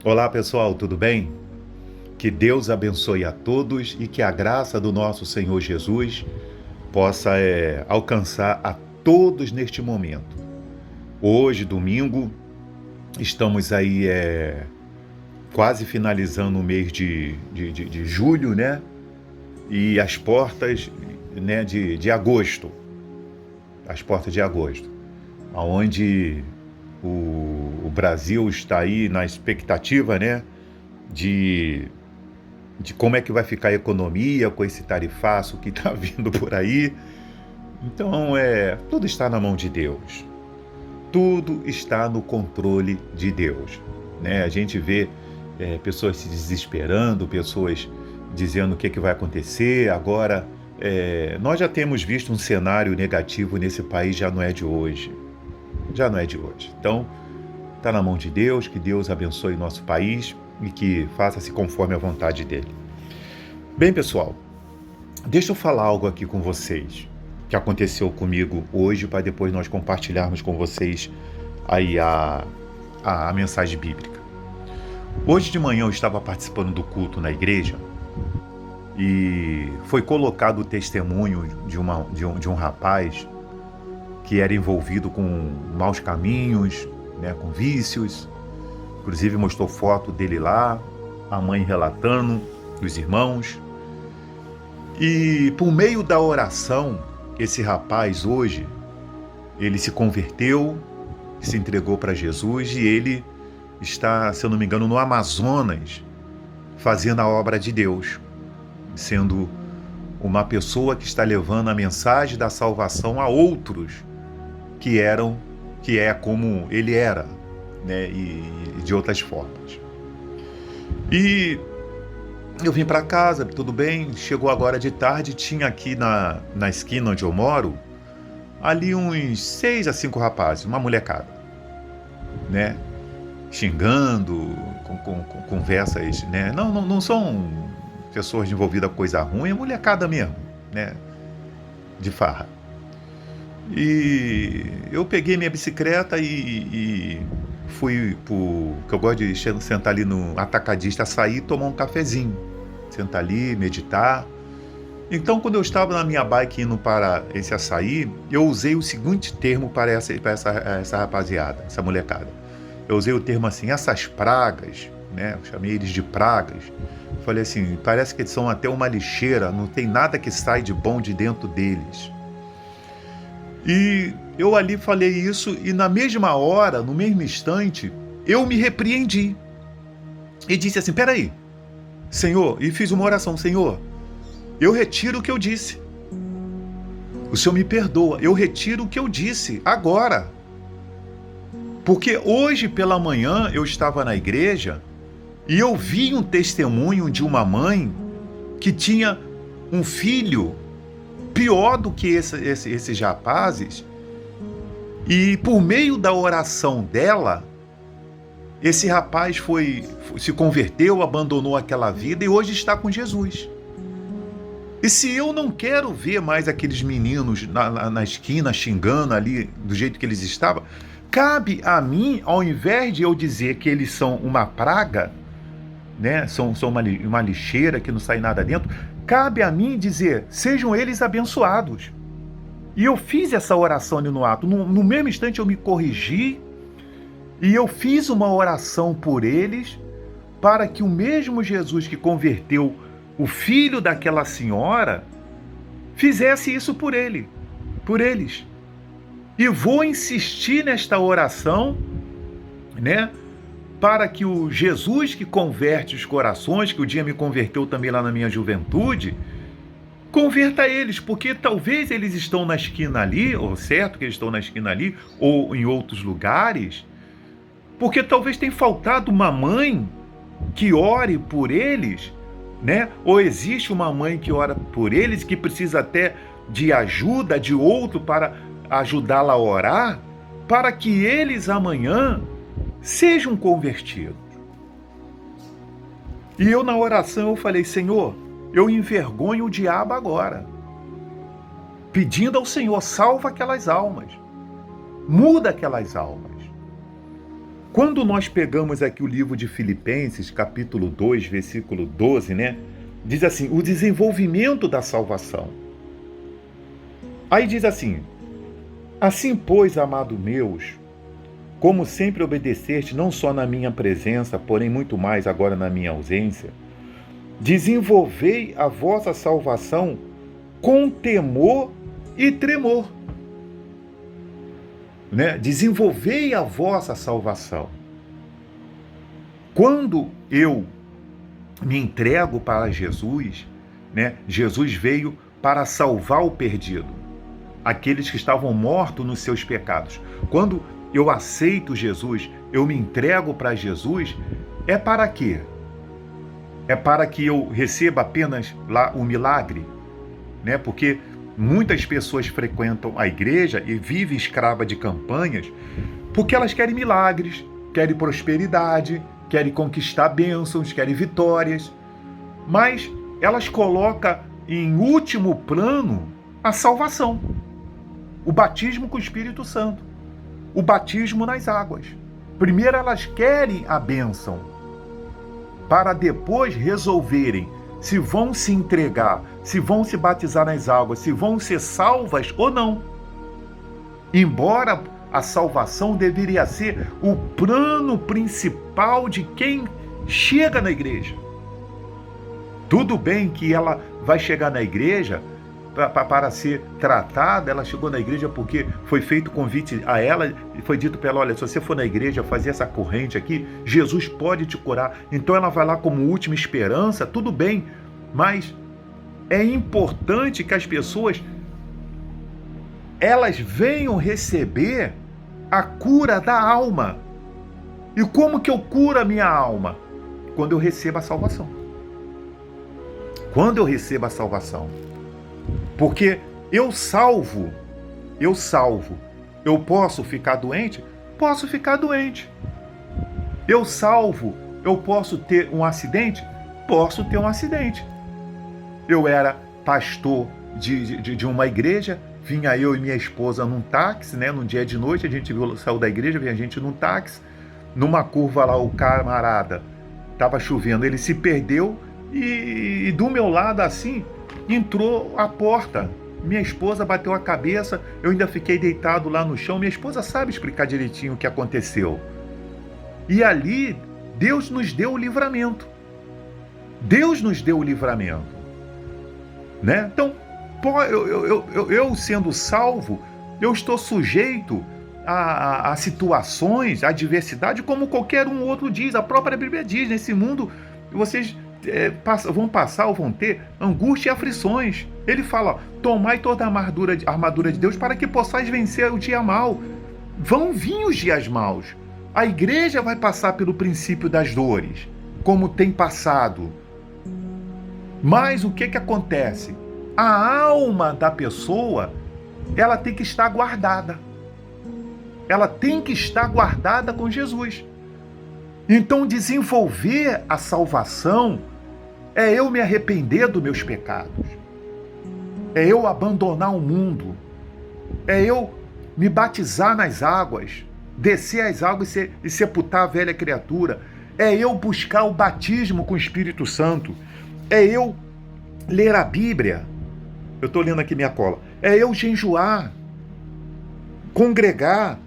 Olá pessoal, tudo bem? Que Deus abençoe a todos e que a graça do nosso Senhor Jesus possa alcançar a todos neste momento. Hoje, domingo, estamos aí quase finalizando o mês de julho, né? E as portas, né, de agosto. As portas de agosto, onde o Brasil está aí na expectativa, né, de como é que vai ficar a economia com esse tarifaço que está vindo por aí. Então, tudo está na mão de Deus. Tudo está no controle de Deus, né? A gente vê pessoas se desesperando, pessoas dizendo o que vai acontecer. Agora, nós já temos visto um cenário negativo nesse país, já não é de hoje. Já não é de hoje. Então, está na mão de Deus, que Deus abençoe nosso país e que faça-se conforme a vontade dele. Bem, pessoal, deixa eu falar algo aqui com vocês, que aconteceu comigo hoje, para depois nós compartilharmos com vocês aí a mensagem bíblica. Hoje de manhã eu estava participando do culto na igreja e foi colocado o testemunho de um rapaz que era envolvido com maus caminhos, né, com vícios. Inclusive mostrou foto dele lá, a mãe relatando, os irmãos. E por meio da oração, esse rapaz hoje, ele se converteu, se entregou para Jesus e ele está, se eu não me engano, no Amazonas, fazendo a obra de Deus, sendo uma pessoa que está levando a mensagem da salvação a outros que é como ele era, né, e de outras formas. E eu vim para casa, tudo bem, chegou agora de tarde, tinha aqui na esquina onde eu moro, ali uns 6 a 5 rapazes, uma molecada, né, xingando, com conversas, né, não são pessoas envolvidas com coisa ruim, é molecada mesmo, né, de farra. E eu peguei minha bicicleta e fui que eu gosto de sentar ali no atacadista, sair e tomar um cafezinho, sentar ali, meditar. Então, quando eu estava na minha bike indo para esse açaí, eu usei o seguinte termo para essa rapaziada, essa molecada. Eu usei o termo assim, essas pragas, né? Eu chamei eles de pragas. Falei assim, parece que eles são até uma lixeira, não tem nada que sai de bom de dentro deles. E eu ali falei isso e na mesma hora, no mesmo instante, eu me repreendi. E disse assim, peraí, Senhor, e fiz uma oração, Senhor, eu retiro o que eu disse. O Senhor me perdoa, eu retiro o que eu disse agora. Porque hoje pela manhã eu estava na igreja e eu vi um testemunho de uma mãe que tinha um filho pior do que esses rapazes, e por meio da oração dela, esse rapaz se converteu, abandonou aquela vida e hoje está com Jesus. E se eu não quero ver mais aqueles meninos na esquina xingando ali do jeito que eles estavam, cabe a mim, ao invés de eu dizer que eles são uma praga, né, são uma lixeira que não sai nada dentro, cabe a mim dizer, sejam eles abençoados. E eu fiz essa oração ali no ato. No mesmo instante eu me corrigi e eu fiz uma oração por eles, para que o mesmo Jesus que converteu o filho daquela senhora fizesse isso por eles. E vou insistir nesta oração, né, para que o Jesus que converte os corações, que um dia me converteu também lá na minha juventude, converta eles, porque talvez eles estão na esquina ali, ou certo que eles estão na esquina ali, ou em outros lugares, porque talvez tenha faltado uma mãe que ore por eles, né? Ou existe uma mãe que ora por eles, que precisa até de ajuda de outro para ajudá-la a orar, para que eles amanhã sejam convertidos. E eu na oração eu falei, Senhor, eu envergonho o diabo agora, pedindo ao Senhor, salva aquelas almas, muda aquelas almas. Quando nós pegamos aqui o livro de Filipenses, capítulo 2, versículo 12, né? Diz assim, o desenvolvimento da salvação. Aí diz assim, assim, pois, amado meus, como sempre obedeceste, não só na minha presença, porém muito mais agora na minha ausência, desenvolvei a vossa salvação com temor e tremor. Né? Desenvolvei a vossa salvação. Quando eu me entrego para Jesus, né? Jesus veio para salvar o perdido, aqueles que estavam mortos nos seus pecados. Quando eu aceito Jesus, eu me entrego para Jesus, é para quê? É para que eu receba apenas lá o milagre, né? Porque muitas pessoas frequentam a igreja e vivem escrava de campanhas porque elas querem milagres, querem prosperidade, querem conquistar bênçãos, querem vitórias, mas elas colocam em último plano a salvação, o batismo com o Espírito Santo, o batismo nas águas. Primeiro elas querem a bênção, para depois resolverem se vão se entregar, se vão se batizar nas águas, se vão ser salvas ou não. Embora a salvação deveria ser o plano principal de quem chega na igreja. Tudo bem que ela vai chegar na igreja para ser tratada, ela chegou na igreja porque foi feito convite a ela e foi dito para ela, olha, se você for na igreja fazer essa corrente aqui, Jesus pode te curar. Então ela vai lá como última esperança, tudo bem, mas é importante que as pessoas elas venham receber a cura da alma. E como que eu curo a minha alma? Quando eu recebo a salvação. Quando eu recebo a salvação. Porque eu salvo. Eu posso ficar doente? Posso ficar doente. Eu salvo. Eu posso ter um acidente? Posso ter um acidente. Eu era pastor de uma igreja, vinha eu e minha esposa num táxi, né? Num dia de noite, a gente saiu da igreja, vinha a gente num táxi, numa curva lá, o camarada, estava chovendo, ele se perdeu e do meu lado, assim, entrou a porta. Minha esposa bateu a cabeça, eu ainda fiquei deitado lá no chão. Minha esposa sabe explicar direitinho o que aconteceu. E ali, Deus nos deu o livramento. Deus nos deu o livramento. Né? Então, eu sendo salvo, eu estou sujeito a situações, a adversidade, como qualquer um outro diz. A própria Bíblia diz, nesse mundo vocês vão passar ou vão ter angústia e aflições. Ele fala, ó, tomai toda a armadura de Deus para que possais vencer o dia mau. Vão vir os dias maus. A igreja vai passar pelo princípio das dores, como tem passado. Mas o que acontece? A alma da pessoa, ela tem que estar guardada. Ela tem que estar guardada com Jesus. Então, desenvolver a salvação é eu me arrepender dos meus pecados. É eu abandonar o mundo. É eu me batizar nas águas, descer as águas e sepultar a velha criatura. É eu buscar o batismo com o Espírito Santo. É eu ler a Bíblia. Eu estou lendo aqui minha cola. É eu jejuar, congregar,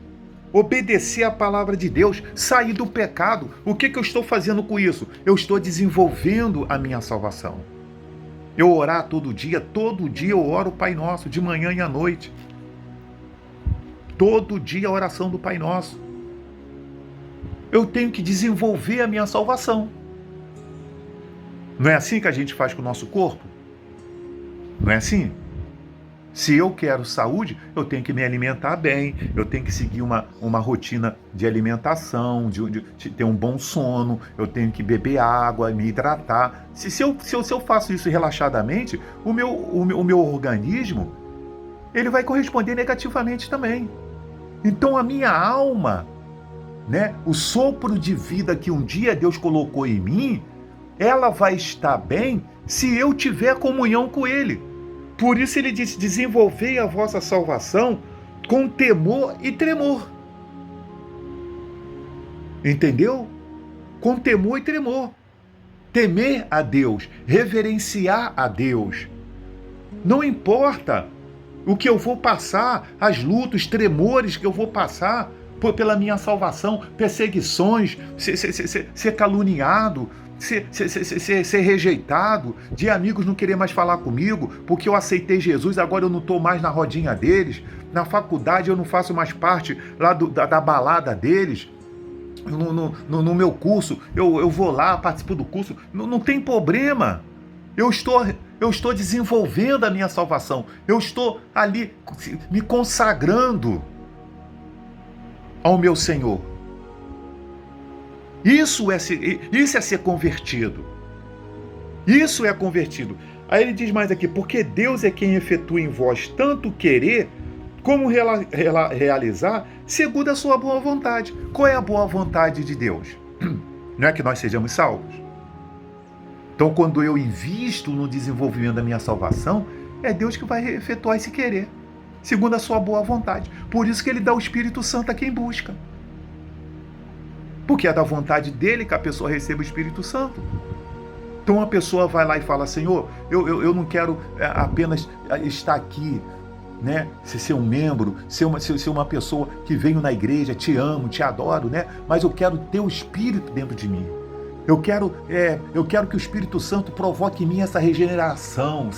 obedecer a palavra de Deus, sair do pecado. O que eu estou fazendo com isso? Eu estou desenvolvendo a minha salvação. Eu orar todo dia eu oro o Pai Nosso, de manhã e à noite. Todo dia a oração do Pai Nosso. Eu tenho que desenvolver a minha salvação. Não é assim que a gente faz com o nosso corpo? Não é assim? Se eu quero saúde, eu tenho que me alimentar bem, eu tenho que seguir uma rotina de alimentação, de ter um bom sono, eu tenho que beber água, me hidratar. Se eu faço isso relaxadamente, o meu organismo, ele vai corresponder negativamente também. Então a minha alma, né, o sopro de vida que um dia Deus colocou em mim, ela vai estar bem se eu tiver comunhão com Ele. Por isso ele disse, desenvolvei a vossa salvação com temor e tremor. Entendeu? Com temor e tremor. Temer a Deus, reverenciar a Deus. Não importa o que eu vou passar, as lutas, os tremores que eu vou passar pela minha salvação, perseguições, ser caluniado, ser rejeitado, de amigos não querer mais falar comigo, porque eu aceitei Jesus, agora eu não estou mais na rodinha deles, na faculdade eu não faço mais parte lá da balada deles, no meu curso, eu vou lá, participo do curso, não tem problema. Eu estou desenvolvendo a minha salvação. Eu estou ali me consagrando ao meu Senhor. Isso é ser convertido. Isso é convertido. Aí ele diz mais aqui, porque Deus é quem efetua em vós tanto querer como realizar segundo a sua boa vontade. Qual é a boa vontade de Deus? Não é que nós sejamos salvos? Então, quando eu invisto no desenvolvimento da minha salvação, é Deus que vai efetuar esse querer, segundo a sua boa vontade. Por isso que ele dá o Espírito Santo a quem busca. Porque é da vontade dele que a pessoa receba o Espírito Santo. Então a pessoa vai lá e fala, Senhor, eu não quero apenas estar aqui, né? Ser um membro, ser uma pessoa que venho na igreja, te amo, te adoro, né? Mas eu quero ter o Espírito dentro de mim. Eu quero que o Espírito Santo provoque em mim essa regeneração,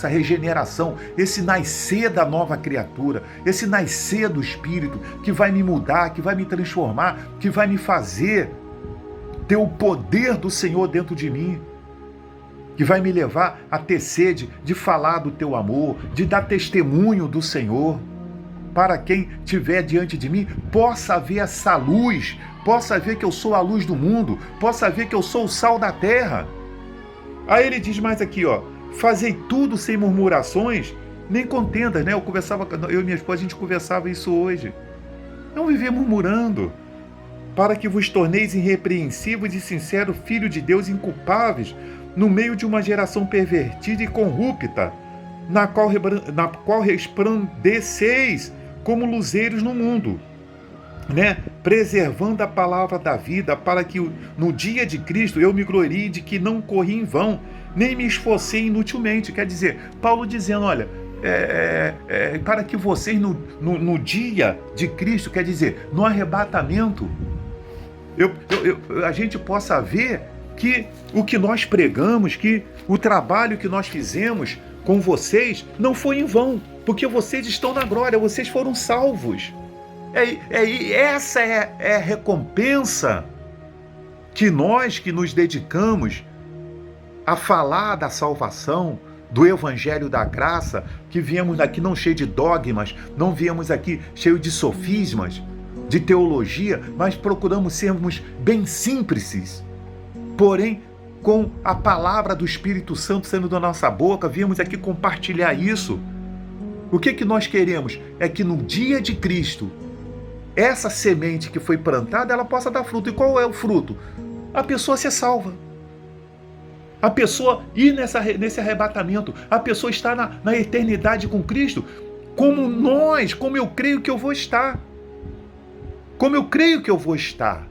esse nascer da nova criatura, esse nascer do Espírito que vai me mudar, que vai me transformar, que vai me fazer ter o poder do Senhor dentro de mim, que vai me levar a ter sede de falar do teu amor, de dar testemunho do Senhor, para quem estiver diante de mim possa ver essa luz, possa ver que eu sou a luz do mundo, possa ver que eu sou o sal da terra. Aí ele diz mais aqui, ó, fazei tudo sem murmurações, nem contendas, né? Eu e minha esposa, a gente conversava isso hoje. Não viver murmurando, para que vos torneis irrepreensíveis e sinceros, filho de Deus, inculpáveis, no meio de uma geração pervertida e corrupta, na qual resplandeceis como luzeiros no mundo, né? Preservando a palavra da vida, para que no dia de Cristo eu me glorie de que não corri em vão, nem me esforcei inutilmente. Quer dizer, Paulo dizendo, olha, para que vocês no dia de Cristo, quer dizer, no arrebatamento, a gente possa ver que o que nós pregamos, que o trabalho que nós fizemos com vocês não foi em vão, porque vocês estão na glória, vocês foram salvos. Essa é a recompensa que nós que nos dedicamos a falar da salvação, do Evangelho da Graça, que viemos aqui não cheio de dogmas, não viemos aqui cheio de sofismas, de teologia, mas procuramos sermos bem simples, porém com a palavra do Espírito Santo saindo da nossa boca, viemos aqui compartilhar isso. O que nós queremos é que no dia de Cristo, essa semente que foi plantada, ela possa dar fruto. E qual é o fruto? A pessoa ser salva. A pessoa ir nesse arrebatamento. A pessoa estar na eternidade com Cristo, como eu creio que eu vou estar. Como eu creio que eu vou estar.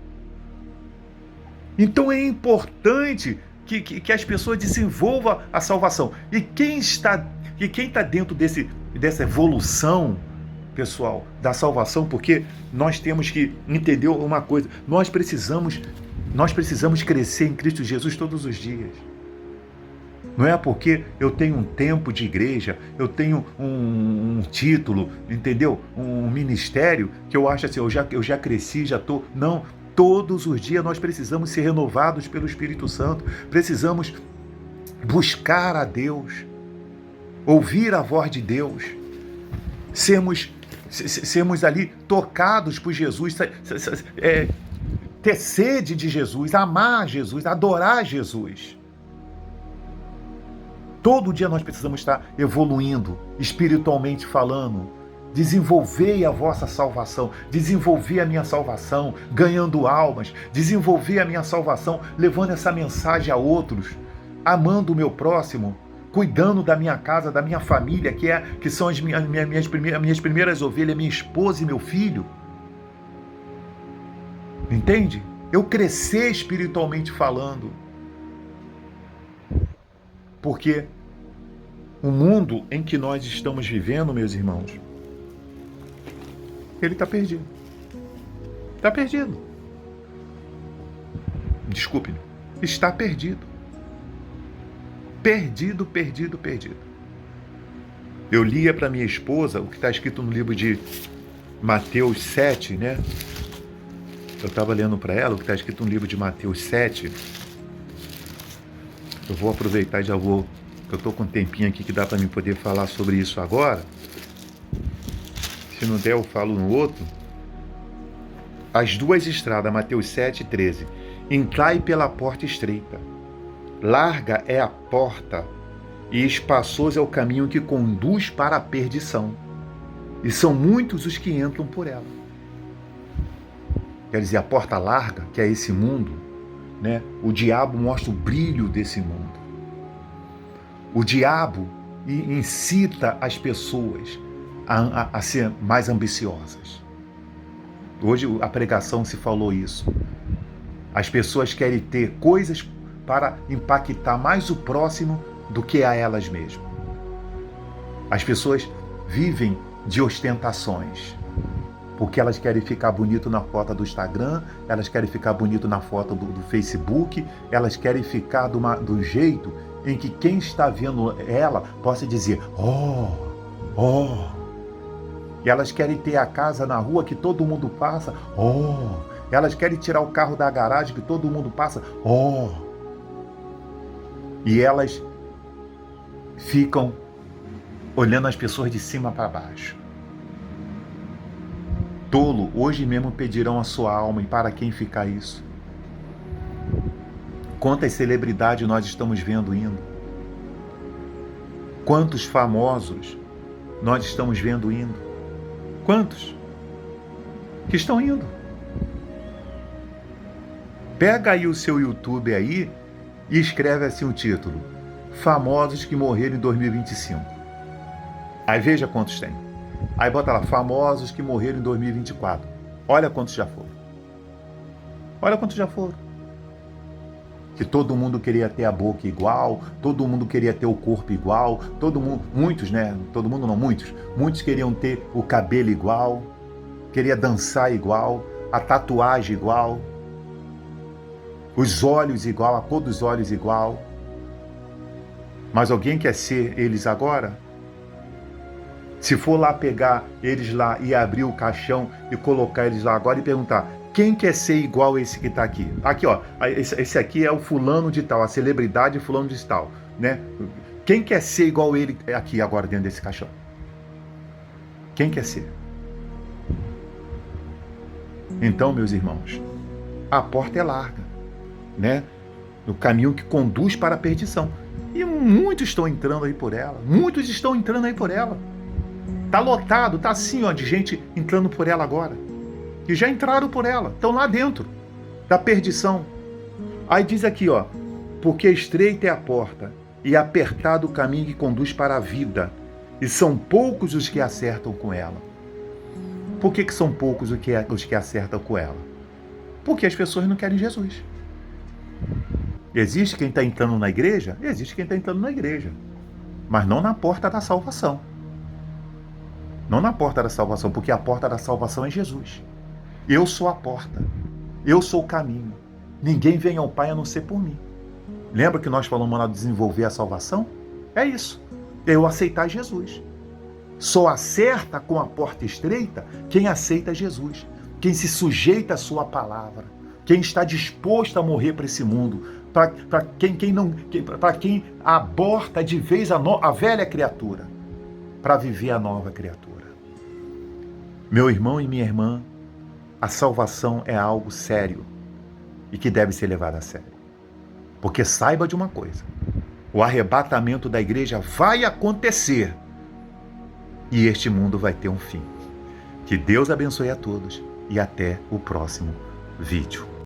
Então é importante que as pessoas desenvolvam a salvação. E quem está dentro dessa evolução, pessoal, da salvação, porque nós temos que entender uma coisa, nós precisamos crescer em Cristo Jesus todos os dias. Não é porque eu tenho um tempo de igreja, eu tenho um título, entendeu? Um ministério, que eu acho assim, eu já cresci, já estou... Não, todos os dias nós precisamos ser renovados pelo Espírito Santo, precisamos buscar a Deus, ouvir a voz de Deus, sermos ali tocados por Jesus, ter sede de Jesus, amar Jesus, adorar Jesus. Todo dia nós precisamos estar evoluindo, espiritualmente falando. Desenvolvei a vossa salvação, desenvolver a minha salvação, ganhando almas, desenvolver a minha salvação, levando essa mensagem a outros, amando o meu próximo, cuidando da minha casa, da minha família, que são as minhas primeiras ovelhas, minha esposa e meu filho. Entende? eu crescer espiritualmente falando. Porque o mundo em que nós estamos vivendo, meus irmãos, ele está perdido. Está perdido. Desculpe-me. Está perdido. Perdido, perdido, perdido. Eu lia para minha esposa o que está escrito no livro de Mateus 7, né? Eu estava lendo para ela o que está escrito no livro de Mateus 7. Eu vou aproveitar e já vou, eu estou com um tempinho aqui que dá para mim poder falar sobre isso agora. Se não der, eu falo no outro. As duas estradas, Mateus 7, 13. Entrai pela porta estreita. Larga é a porta e espaçoso é o caminho que conduz para a perdição. E são muitos os que entram por ela. Quer dizer, a porta larga, que é esse mundo, né? O diabo mostra o brilho desse mundo. O diabo incita as pessoas a ser mais ambiciosas. Hoje a pregação se falou isso. As pessoas querem ter coisas para impactar mais o próximo do que a elas mesmas. As pessoas vivem de ostentações, porque elas querem ficar bonito na foto do Instagram, elas querem ficar bonito na foto do Facebook, elas querem ficar do jeito em que quem está vendo ela possa dizer, oh. E elas querem ter a casa na rua que todo mundo passa, oh. Elas querem tirar o carro da garagem que todo mundo passa, oh. E elas ficam olhando as pessoas de cima para baixo. Tolo, hoje mesmo pedirão a sua alma, e para quem ficar isso? Quantas celebridades nós estamos vendo indo? Quantos famosos nós estamos vendo indo? Quantos que estão indo? Pega aí o seu YouTube aí e escreve assim o título: Famosos que morreram em 2025. Aí veja quantos tem. Aí bota lá, famosos que morreram em 2024. Olha quantos já foram. Olha quantos já foram. Que todo mundo queria ter a boca igual, todo mundo queria ter o corpo igual, todo mundo, muitos, né? Todo mundo não, muitos queriam ter o cabelo igual, queria dançar igual, a tatuagem igual, os olhos igual, a cor dos olhos igual. Mas alguém quer ser eles agora? Se for lá pegar eles lá e abrir o caixão e colocar eles lá agora e perguntar, quem quer ser igual esse que está aqui? Aqui, ó, esse aqui é o fulano de tal, a celebridade fulano de tal, né? Quem quer ser igual ele aqui agora dentro desse caixão? Quem quer ser? Então, meus irmãos, a porta é larga, né? No caminho que conduz para a perdição. E muitos estão entrando aí por ela. Muitos estão entrando aí por ela. Tá lotado, tá assim, ó, de gente entrando por ela agora. E já entraram por ela, estão lá dentro da perdição. Aí diz aqui, ó, porque estreita é a porta e apertado o caminho que conduz para a vida, e são poucos os que acertam com ela. Por que são poucos os que acertam com ela? Porque as pessoas não querem Jesus. Existe quem está entrando na igreja? Existe quem está entrando na igreja, mas não na porta da salvação. Não na porta da salvação, porque a porta da salvação é Jesus. Eu sou a porta, eu sou o caminho. Ninguém vem ao Pai a não ser por mim. Lembra que nós falamos lá de desenvolver a salvação? É isso, eu aceitar Jesus. Só acerta com a porta estreita quem aceita Jesus, quem se sujeita à sua palavra, quem está disposto a morrer para esse mundo, para quem aborta de vez a velha criatura, para viver a nova criatura. Meu irmão e minha irmã, a salvação é algo sério e que deve ser levado a sério. Porque saiba de uma coisa, o arrebatamento da igreja vai acontecer e este mundo vai ter um fim. Que Deus abençoe a todos e até o próximo vídeo.